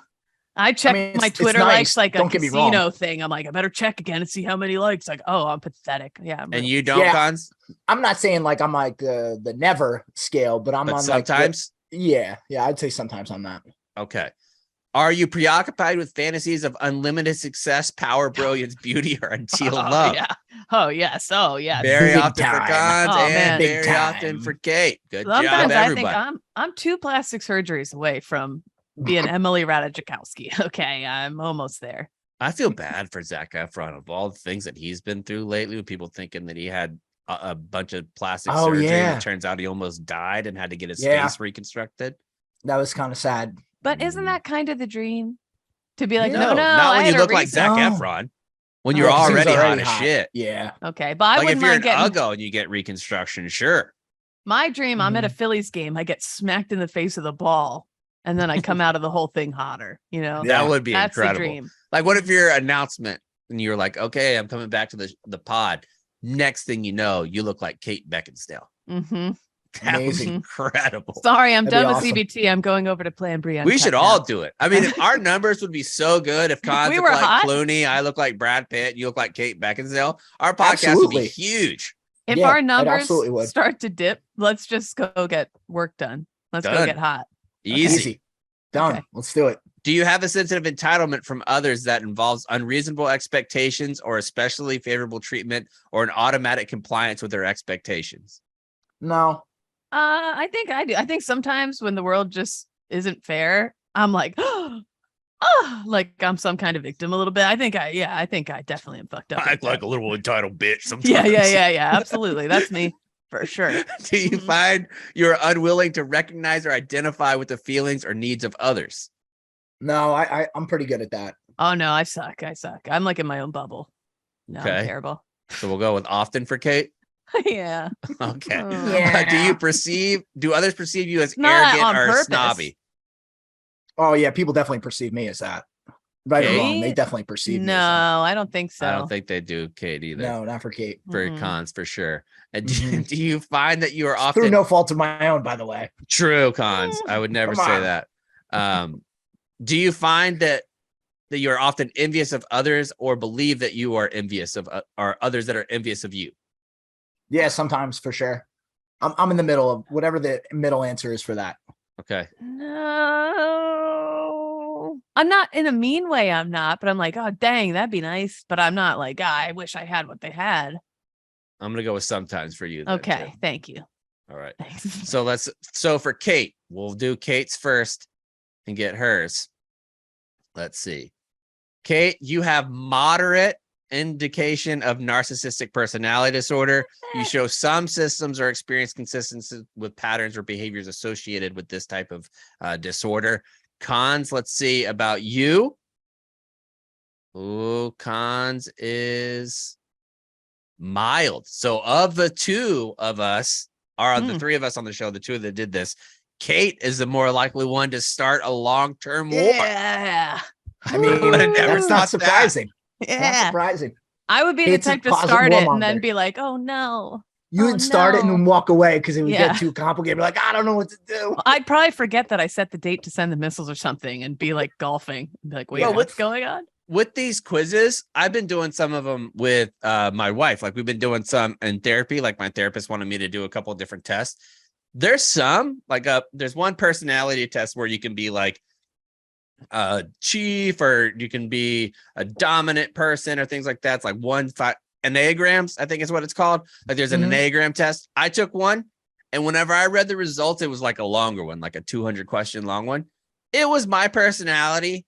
I check my Twitter likes like a casino thing. I'm like, I better check again and see how many likes. Like, oh, I'm pathetic. Yeah. And you don't, Cons? I'm not saying like I'm like the never scale, but I'm on sometimes. Yeah, I'd say sometimes on that. Okay. Are you preoccupied with fantasies of unlimited success, power, brilliance, beauty, or until love? Yeah. Oh, yes. Oh, yeah. Very often for Cons and very often for Kate. Good job, everybody. I think I'm 2 plastic surgeries away from being Emily Ratajkowski. Okay, I'm almost there. I feel bad for Zac Efron of all the things that he's been through lately, with people thinking that he had a bunch of plastic surgery. And it turns out he almost died and had to get his face reconstructed. That was kind of sad. But isn't that kind of the dream? To be like, no, not when you look like Zac Efron. When you're already hot as shit. Yeah. Okay, but I wouldn't mind getting... if you're an Uggo and you get reconstruction, sure. My dream, I'm at a Phillies game. I get smacked in the face with a ball. And then I come out of the whole thing hotter, you know? That would be That's incredible. The dream. Like, what if your announcement and you're like, okay, I'm coming back to the pod. Next thing you know, you look like Kate Beckinsale. Mm-hmm. That was incredible. Sorry, I'm done with CBT. I'm going over to Plan Brienne. We should all do it. I mean, if our numbers would be so good, if Cons look like Clooney, I look like Brad Pitt, you look like Kate Beckinsale, our podcast would be huge. If our numbers start to dip, let's just go get work done. Let's go get hot. Easy. Done. Okay. Let's do it. Do you have a sense of entitlement from others that involves unreasonable expectations or especially favorable treatment or an automatic compliance with their expectations? No. I think I do. I think sometimes when the world just isn't fair, I'm like, oh, like I'm some kind of victim a little bit. I think I definitely am fucked up. I act like a little entitled bitch sometimes. Yeah. Absolutely. That's me for sure. Do you find you're unwilling to recognize or identify with the feelings or needs of others? No, I'm pretty good at that. Oh no, I suck. I'm like in my own bubble. No, Okay. I'm terrible. So we'll go with often for Kate. Yeah. Okay. Yeah. Do others perceive you as Not arrogant on or purpose. snobby? Oh yeah, people definitely perceive me as that. Right or wrong, they definitely perceive me as that. No, I don't think so. I don't think they do, Kate, either. No, not for Kate. For cons, for sure. And do you find that you are It's often through no fault of my own, by the way? True cons? I would never Come say on. that. Do you find that you are often envious of others, or believe that you are envious of or others that are envious of you? Yeah, sometimes for sure. I'm in the middle of whatever the middle answer is for that. Okay. No, I'm not in a mean way. I'm not, but I'm like, oh, dang, that'd be nice. But I'm not like, I wish I had what they had. I'm going to go with sometimes for you. Okay. Too. Thank you. All right. Thanks. So for Kate, we'll do Kate's first and get hers. Let's see. Kate, you have moderate indication of narcissistic personality disorder. You show some systems or experience consistency with patterns or behaviors associated with this type of disorder. Cons, let's see about you. Ooh, cons is mild. So of the two of us, or the three of us on the show, the two that did this, Kate is the more likely one to start a long-term war. Yeah. I mean, that's not surprising. Yeah. Not surprising. I would be the type to start it and then be like, oh no. You would start it and then walk away because it would get too complicated. Be like, I don't know what to do. Well, I'd probably forget that I set the date to send the missiles or something and be like golfing. And be like, wait, what's going on? With these quizzes, I've been doing some of them with my wife. Like we've been doing some in therapy. Like my therapist wanted me to do a couple of different tests. There's some there's one personality test where you can be like a chief, or you can be a dominant person, or things like that. It's like 1-5 enneagrams, I think is what it's called. Like there's an enneagram test. I took one, and whenever I read the results, it was like a longer one, like a 200 question long one. It was my personality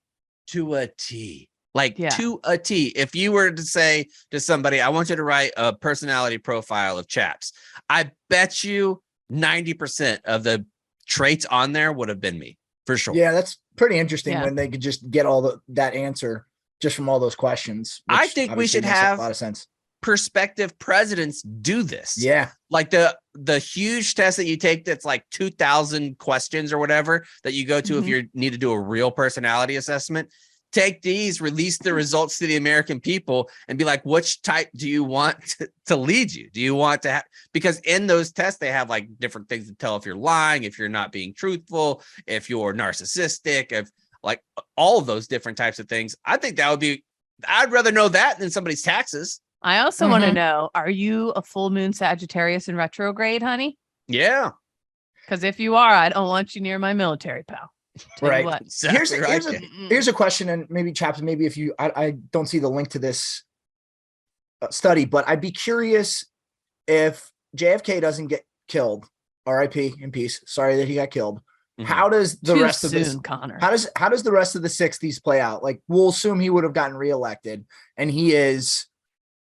to a T. To a T. If you were to say to somebody, I want you to write a personality profile of Chaps, I bet you 90% of the traits on there would have been me, for sure. Yeah, that's pretty interesting when they could just get all that answer just from all those questions. I think we should have a lot of sense. Prospective presidents do this. Yeah. Like the huge test that you take that's like 2,000 questions or whatever that you go to if you need to do a real personality assessment. Take these, release the results to the American people, and be like, which type do you want to lead you? Do you want to have, because in those tests, they have like different things to tell if you're lying, if you're not being truthful, if you're narcissistic, if like all of those different types of things. I think that would be, I'd rather know that than somebody's taxes. I also want to know, are you a full moon Sagittarius in retrograde, honey? Yeah. Because if you are, I don't want you near my military, pal. Right. Exactly here's a question, and maybe Chaps, maybe if you, I don't see the link to this study, but I'd be curious if JFK doesn't get killed, RIP in peace. Sorry that he got killed. How does the rest of this, Connor? How does the rest of the 60s play out? Like we'll assume he would have gotten reelected and he is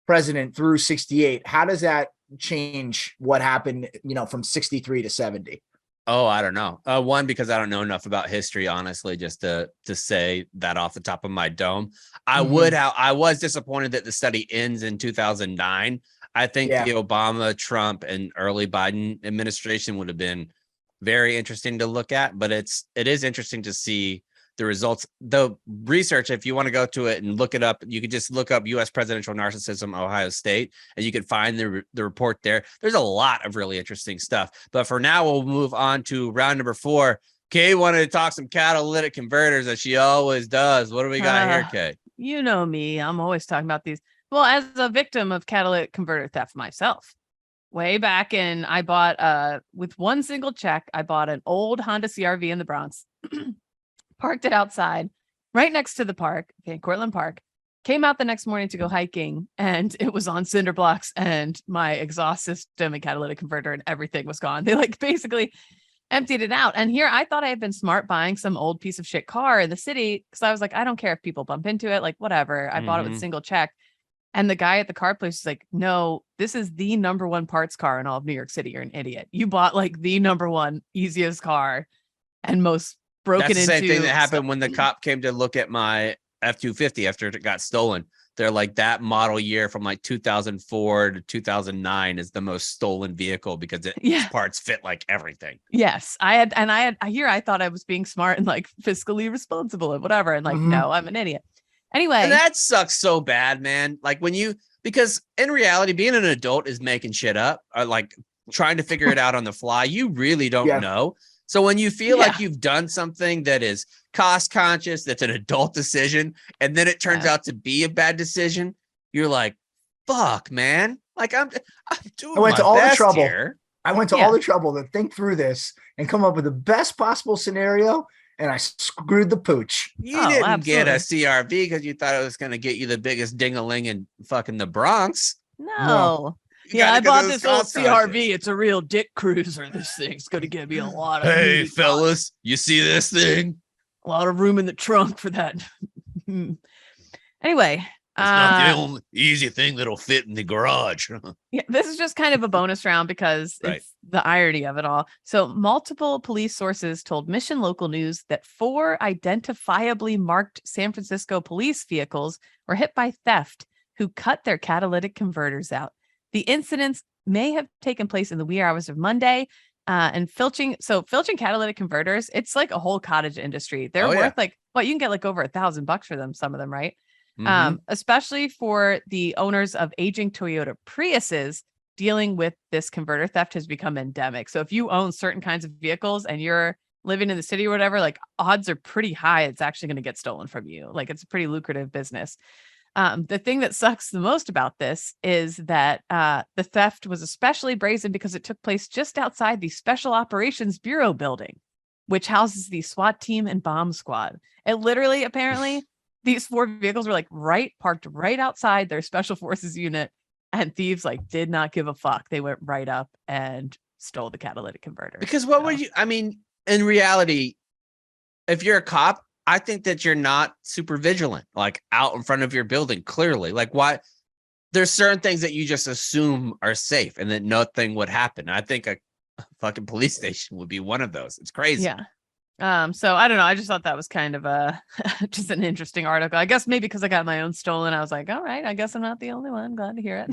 president through 68. How does that change what happened, from 63 to 70? Oh, I don't know. One, because I don't know enough about history, honestly, just to say that off the top of my dome. I was disappointed that the study ends in 2009. I think the Obama, Trump, and early Biden administration would have been very interesting to look at, but it is interesting to see the results. The research, if you want to go to it and look it up, you could just look up U.S. presidential narcissism, Ohio State, and you could find the report there. There's a lot of really interesting stuff. But for now, we'll move on to round number 4. Kay wanted to talk some catalytic converters, as she always does. What do we got here, Kay? You know me. I'm always talking about these. Well, as a victim of catalytic converter theft myself, way back in, I bought, with one single check, I bought an old Honda CRV in the Bronx. Parked it outside right next to the park, Cortland Park. Came out the next morning to go hiking, and it was on cinder blocks, and my exhaust system and catalytic converter and everything was gone. They like basically emptied it out. And here I thought I had been smart buying some old piece of shit car in the city, because I was like, I don't care if people bump into it, like whatever. I bought it with a single check. And the guy at the car place was like, no, this is the number one parts car in all of New York City. You're an idiot. You bought like the number one easiest car and most broken into. That's the same thing that happened when the cop came to look at my F-250 after it got stolen. They're like, that model year from like 2004 to 2009 is the most stolen vehicle because its parts fit like everything. Yes. I thought I was being smart and like fiscally responsible and whatever. And like, no, I'm an idiot. Anyway. And that sucks so bad, man. Like because in reality, being an adult is making shit up or like trying to figure it out on the fly. You really don't know. So when you feel like you've done something that is cost conscious, that's an adult decision, and then it turns out to be a bad decision, you're like, fuck, man. Like I'm doing my best here. I went to all the trouble to think through this and come up with the best possible scenario, and I screwed the pooch. You didn't get a CRV because you thought it was going to get you the biggest ding-a-ling in fucking the Bronx. No. Yeah, I bought this old CRV. It's a real dick cruiser. This thing's going to give me a lot of. Hey, fellas, you see this thing? A lot of room in the trunk for that. Anyway. It's not the only easy thing that'll fit in the garage. Yeah, this is just kind of a bonus round because it's the irony of it all. So multiple police sources told Mission Local News that 4 identifiably marked San Francisco police vehicles were hit by theft who cut their catalytic converters out. The incidents may have taken place in the wee hours of Monday, and filching catalytic converters, it's like a whole cottage industry. They're worth like, you can get like over $1,000 for them, some of them, right? Especially for the owners of aging Toyota Priuses, dealing with this converter theft has become endemic. So if you own certain kinds of vehicles and you're living in the city or whatever, like odds are pretty high it's actually going to get stolen from you. Like it's a pretty lucrative business. The thing that sucks the most about this is that the theft was especially brazen because it took place just outside the Special Operations Bureau building, which houses the SWAT team and bomb squad. It literally, apparently, these 4 vehicles were like parked right outside their special forces unit, and thieves like did not give a fuck. They went right up and stole the catalytic converter. Because in reality, if you're a cop, I think that you're not super vigilant, like out in front of your building, clearly. Like why there's certain things that you just assume are safe and that nothing would happen. I think a fucking police station would be one of those. It's crazy. Yeah. So I don't know. I just thought that was kind of just an interesting article. I guess maybe because I got my own stolen, I was like, all right, I guess I'm not the only one. Glad to hear it.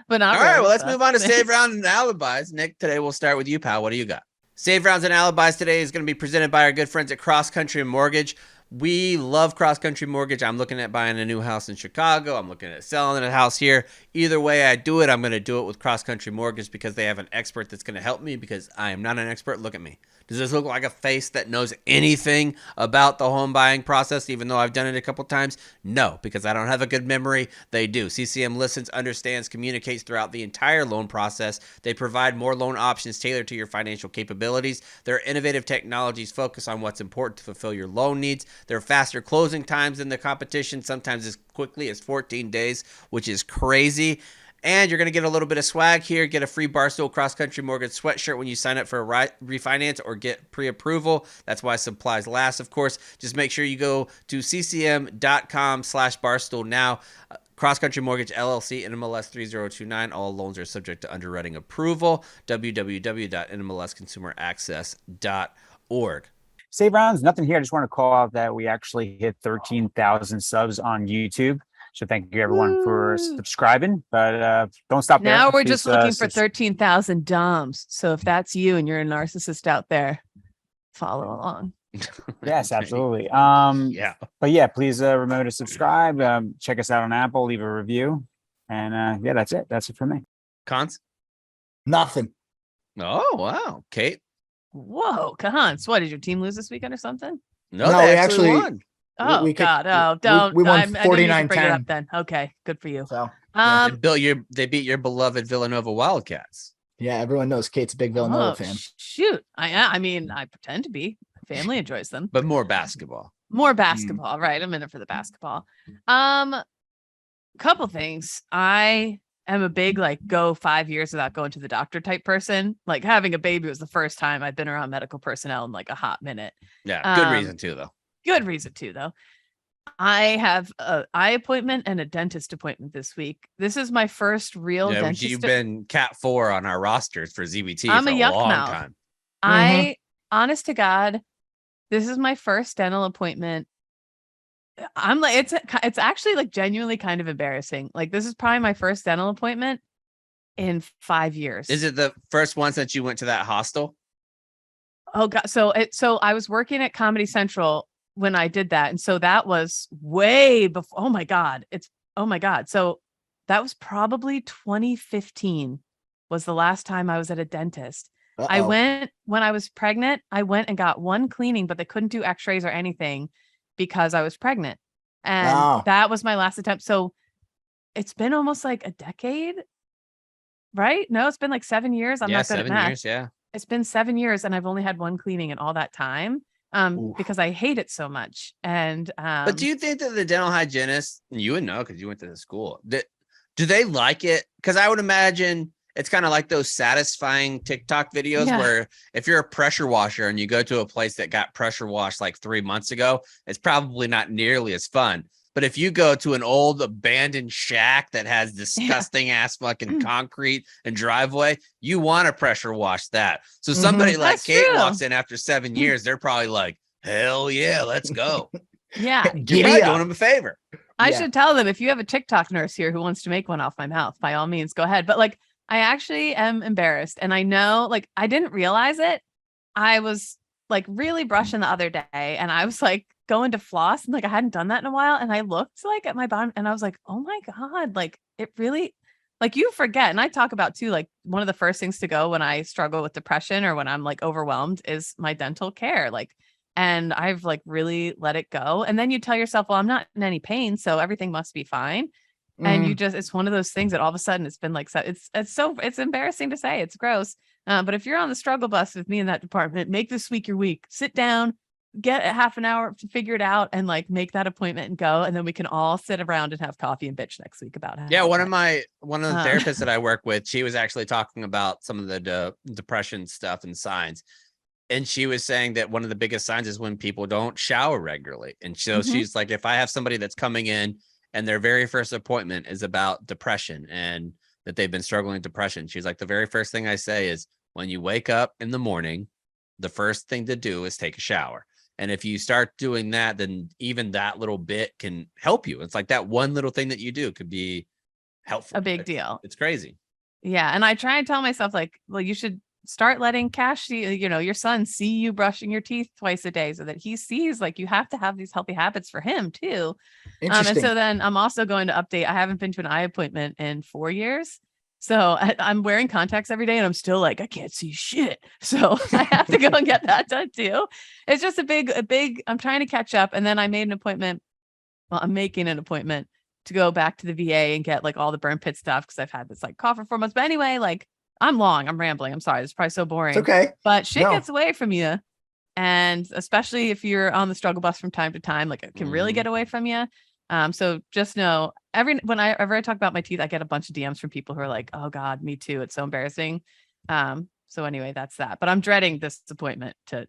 But not all really, right. Well, let's move on to save round and alibis. Nick, today we'll start with you, pal. What do you got? Save rounds and alibis today is going to be presented by our good friends at CrossCountry Mortgage. We love CrossCountry Mortgage. I'm looking at buying a new house in Chicago. I'm looking at selling a house here. Either way I do it, I'm going to do it with CrossCountry Mortgage because they have an expert that's going to help me because I am not an expert. Look at me. Does this look like a face that knows anything about the home buying process, even though I've done it a couple times? No, because I don't have a good memory. They do. CCM listens, understands, communicates throughout the entire loan process. They provide more loan options tailored to your financial capabilities. Their innovative technologies focus on what's important to fulfill your loan needs. Their faster closing times than the competition, sometimes as quickly as 14 days, which is crazy. And you're going to get a little bit of swag here. Get a free Barstool CrossCountry Mortgage sweatshirt when you sign up for a refinance or get pre-approval. That's why supplies last, of course. Just make sure you go to ccm.com/Barstool now. CrossCountry Mortgage, LLC, NMLS 3029. All loans are subject to underwriting approval. www.nmlsconsumeraccess.org. Save rounds, nothing here. I just want to call out that we actually hit 13,000 subs on YouTube. So thank you everyone for subscribing, but don't stop there. Now we're just looking for 13,000 DOMs. So if that's you and you're a narcissist out there, follow along. Yes, absolutely. Yeah. But yeah, please remember to subscribe. Check us out on Apple, leave a review. And yeah, that's it. That's it for me. Cons? Nothing. Oh, wow. Kate? Whoa, Kahans. What, did your team lose this weekend or something? No, they actually won. Oh, God. Oh, don't. We won 49-10. Then. Okay, good for you. So, they beat your beloved Villanova Wildcats. Yeah, everyone knows Kate's a big Villanova fan. Shoot. I mean, I pretend to be. Family enjoys them. But more basketball. More basketball, right? I'm in it for the basketball. couple things. I am a big like go 5 years without going to the doctor type person. Like having a baby was the first time I've been around medical personnel in like a hot minute. Yeah, good reason too, though. Good reason too, though. I have an eye appointment and a dentist appointment this week. This is my first real dentist. You've been Cat 4 on our rosters for ZBT I'm for a a yuck long mouth. time. Honest to God, this is my first dental appointment. I'm like, it's actually like genuinely kind of embarrassing. Like this is probably my first dental appointment in 5 years. Is it the first one since you went to that hostel? Oh God. So I was working at Comedy Central when I did that. And so that was way before. Oh my God. So that was probably 2015 was the last time I was at a dentist. I went when I was pregnant. I went and got one cleaning, but they couldn't do x-rays or anything because I was pregnant. And that was my last attempt. So it's been almost like a decade, right? No, it's been like 7 years. I'm not good at math. 7 years. Yeah. It's been 7 years and I've only had one cleaning in all that time. Because I hate it so much. And but do you think that the dental hygienists, you would know because you went to the school, do they like it? Because I would imagine it's kind of like those satisfying TikTok videos where if you're a pressure washer and you go to a place that got pressure washed like 3 months ago, it's probably not nearly as fun. But if you go to an old abandoned shack that has disgusting ass fucking concrete and driveway, you want to pressure wash that. So somebody like That's Kate true. walks in after 7 years, they're probably like, hell yeah, let's go. Yeah. You're probably doing them a favor. I should tell them if you have a TikTok nurse here who wants to make one off my mouth, by all means, go ahead. But like, I actually am embarrassed. And I know, like, I didn't realize it. I was like really brushing the other day and I was like going to floss and like I hadn't done that in a while. And I looked like at my bottom and I was like, oh my God, like it really, like you forget. And I talk about too, like one of the first things to go when I struggle with depression or when I'm like overwhelmed is my dental care. Like, and I've like really let it go. And then you tell yourself, well, I'm not in any pain, so everything must be fine. And you just, it's one of those things that all of a sudden it's been like, it's embarrassing to say, it's gross. But if you're on the struggle bus with me in that department, make this week your week, sit down, get a half an hour to figure it out and like make that appointment and go. And then we can all sit around and have coffee and bitch next week about it. Yeah. One of the therapists that I work with, she was actually talking about some of the depression stuff and signs. And she was saying that one of the biggest signs is when people don't shower regularly. And so she's like, if I have somebody that's coming in and their very first appointment is about depression and that they've been struggling with depression, she's like, the very first thing I say is when you wake up in the morning, the first thing to do is take a shower. And if you start doing that, then even that little bit can help you. It's like that one little thing that you do could be helpful. A big deal. It's crazy. Yeah. And I try and tell myself like, well, you should start letting Cash see, your son see you brushing your teeth twice a day so that he sees like you have to have these healthy habits for him too. And so then I'm also going to update. I haven't been to an eye appointment in 4 years. So I'm wearing contacts every day and I'm still like, I can't see shit. So I have to go and get that done too. It's just a big, I'm trying to catch up. And then I made an appointment. Well, I'm making an appointment to go back to the VA and get like all the burn pit stuff. Cause I've had this like cough for 4 months, but anyway, like I'm rambling. I'm sorry. It's probably so boring. It's okay. But shit gets away from you. And especially if you're on the struggle bus from time to time, like it can really get away from you. So just know whenever I talk about my teeth, I get a bunch of DMs from people who are like, oh God, me too. It's so embarrassing. So anyway, that's that. But I'm dreading this appointment to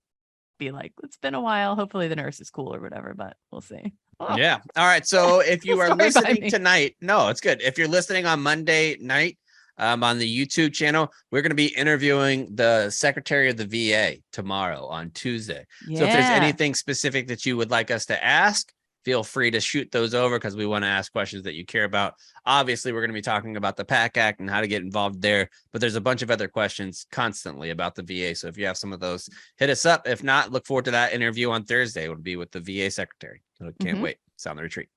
be like, it's been a while. Hopefully the nurse is cool or whatever, but we'll see. Oh. Yeah. All right. So if you are listening tonight, no, it's good. If you're listening on Monday night, on the YouTube channel, we're going to be interviewing the Secretary of the VA tomorrow on Tuesday. So if there's anything specific that you would like us to ask, feel free to shoot those over because we want to ask questions that you care about. Obviously, we're going to be talking about the PAC Act and how to get involved there, but there's a bunch of other questions constantly about the VA. So if you have some of those, hit us up. If not, look forward to that interview on Thursday. It would be with the VA Secretary. So can't wait. It's on the retreat.